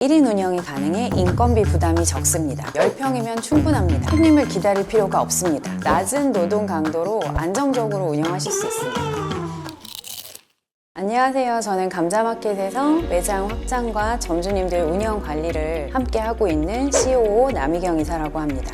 1인 운영이 가능해 인건비 부담이 적습니다. 10평이면 충분합니다. 손님을 기다릴 필요가 없습니다. 낮은 노동 강도로 안정적으로 운영하실 수 있습니다. 안녕하세요. 저는 감자마켓에서 매장 확장과 점주님들 운영 관리를 함께 하고 있는 COO 남희경 이사라고 합니다.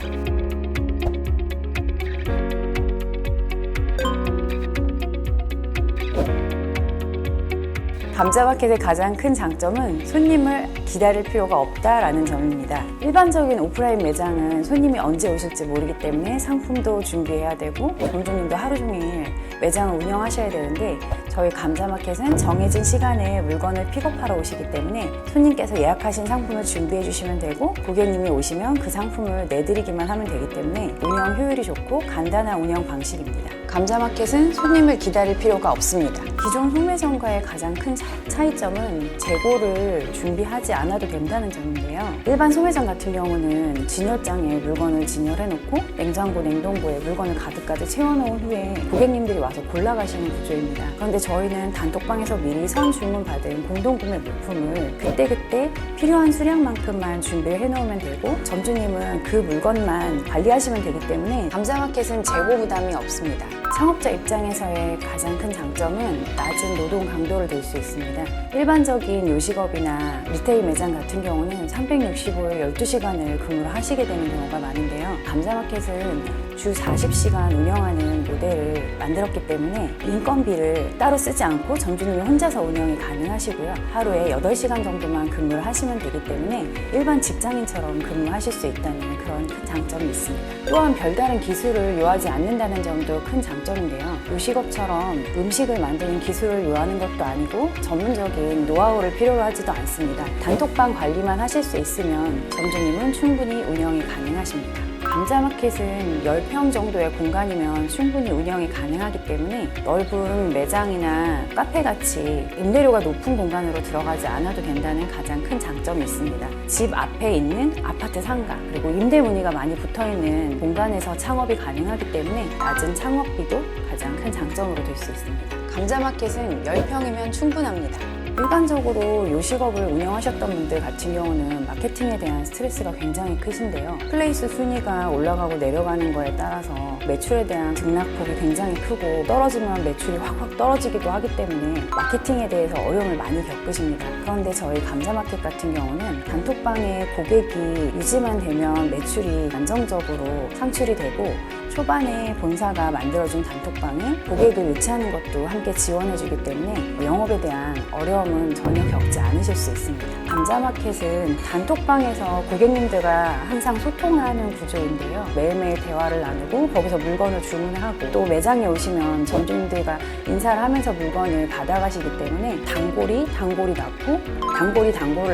감자마켓의 가장 큰 장점은 손님을 기다릴 필요가 없다라는 점입니다. 일반적인 오프라인 매장은 손님이 언제 오실지 모르기 때문에 상품도 준비해야 되고 점주님도 하루 종일 매장을 운영하셔야 되는데 저희 감자마켓은 정해진 시간에 물건을 픽업하러 오시기 때문에 손님께서 예약하신 상품을 준비해 주시면 되고 고객님이 오시면 그 상품을 내드리기만 하면 되기 때문에 운영 효율이 좋고 간단한 운영 방식입니다. 감자마켓은 손님을 기다릴 필요가 없습니다. 기존 소매점과의 가장 큰 차이점은 재고를 준비하지 않아도 된다는 점인데요. 일반 소매점 같은 경우는 진열장에 물건을 진열해놓고 냉장고, 냉동고에 물건을 가득가득 채워놓은 후에 고객님들이 와서 골라가시는 구조입니다. 그런데 저희는 단톡방에서 미리 선 주문받은 공동구매 물품을 그때그때 필요한 수량만큼만 준비를 해놓으면 되고 점주님은 그 물건만 관리하시면 되기 때문에 감자마켓은 재고 부담이 없습니다. 창업자 입장에서의 가장 큰 장점은 낮은 노동 강도를 들 수 있습니다. 일반적인 요식업이나 리테일 매장 같은 경우는 365일 12시간을 근무를 하시게 되는 경우가 많은데요. 감자마켓은 주 40시간 운영하는 모델을 만들었기 때문에 인건비를 따로 쓰지 않고 점주님이 혼자서 운영이 가능하시고요. 하루에 8시간 정도만 근무를 하시면 되기 때문에 일반 직장인처럼 근무하실 수 있다는 그런 큰 장점이 있습니다. 또한 별다른 기술을 요하지 않는다는 점도 큰 장점인데요. 요식업처럼 음식을 만드는 기술을 요하는 것도 아니고 전문적인 노하우를 필요로 하지도 않습니다. 단톡방 관리만 하실 수 있으면 점주님은 충분히 운영이 가능하십니다. 감자마켓은 10평 정도의 공간이면 충분히 운영이 가능하기 때문에 넓은 매장이나 카페같이 임대료가 높은 공간으로 들어가지 않아도 된다는 가장 큰 장점이 있습니다. 집 앞에 있는 아파트 상가 그리고 임대 문의가 많이 붙어있는 공간에서 창업이 가능하기 때문에 낮은 창업비도 가장 큰 장점으로 될 수 있습니다. 감자마켓은 10평이면 충분합니다. 일반적으로 요식업을 운영하셨던 분들 같은 경우는 마케팅에 대한 스트레스가 굉장히 크신데요. 플레이스 순위가 올라가고 내려가는 거에 따라서 매출에 대한 등락폭이 굉장히 크고 떨어지면 매출이 확 떨어지기도 하기 때문에 마케팅에 대해서 어려움을 많이 겪으십니다. 그런데 저희 감자마켓 같은 경우는 단톡방에 고객이 유지만 되면 매출이 안정적으로 창출이 되고 초반에 본사가 만들어준 단톡방에 고객을 유치하는 것도 함께 지원해주기 때문에 영업에 대한 어려움은 전혀 겪지 않으실 수 있습니다. 감자마켓은 단톡방에서 고객님들과 항상 소통을 하는 구조인데요. 매일매일 대화를 나누고 거기서 물건을 주문을 하고 또 매장에 오시면 점주님들과 인사를 하면서 물건을 받아가시기 때문에 단골이 단골을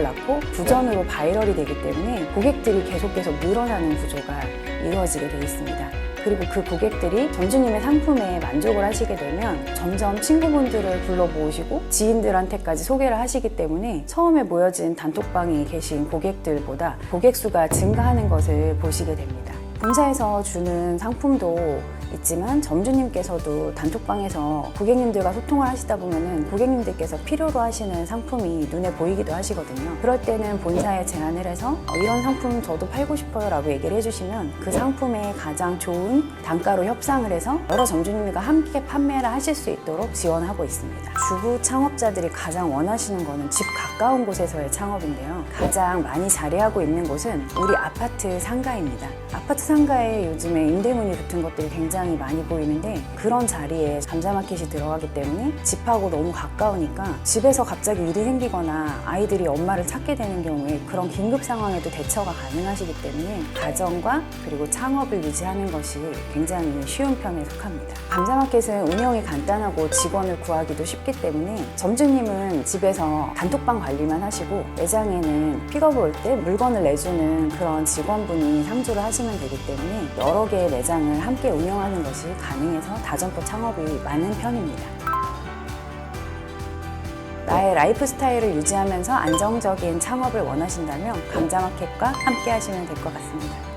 낳고 부전으로 바이럴이 되기 때문에 고객들이 계속해서 늘어나는 구조가 이루어지게 되어 있습니다. 그리고 그 고객들이 점주님의 상품에 만족을 하시게 되면 점점 친구분들을 불러 모으시고 지인들한테까지 소개를 하시기 때문에 처음에 모여진 단톡방에 계신 고객들보다 고객 수가 증가하는 것을 보시게 됩니다. 본사에서 주는 상품도 있지만 점주님께서도 단톡방에서 고객님들과 소통을 하시다 보면은 고객님들께서 필요로 하시는 상품이 눈에 보이기도 하시거든요. 그럴 때는 본사에 제안을 해서 이런 상품 저도 팔고 싶어요 라고 얘기를 해주시면 그 상품에 가장 좋은 단가로 협상을 해서 여러 점주님과 함께 판매를 하실 수 있도록 지원하고 있습니다. 주부 창업자들이 가장 원하시는 거는 집 가까운 곳에서의 창업인데요. 가장 많이 자리하고 있는 곳은 우리 아파트 상가입니다. 아파트 상가에 요즘에 임대문이 붙은 것들이 굉장히 많이 보이는데 그런 자리에 감자마켓이 들어가기 때문에 집하고 너무 가까우니까 집에서 갑자기 일이 생기거나 아이들이 엄마를 찾게 되는 경우에 그런 긴급 상황에도 대처가 가능하시기 때문에 가정과 그리고 창업을 유지하는 것이 굉장히 쉬운 편에 속합니다. 감자마켓은 운영이 간단하고 직원을 구하기도 쉽기 때문에 점주님은 집에서 단톡방 관리만 하시고 매장에는 픽업을 올 때 물건을 내주는 그런 직원분이 상주를 하시면 되기 때문에 여러 개의 매장을 함께 운영하는 것이 가능해서 다점포 창업이 많은 편입니다. 나의 라이프 스타일을 유지하면서 안정적인 창업을 원하신다면 감자마켓과 함께 하시면 될 것 같습니다.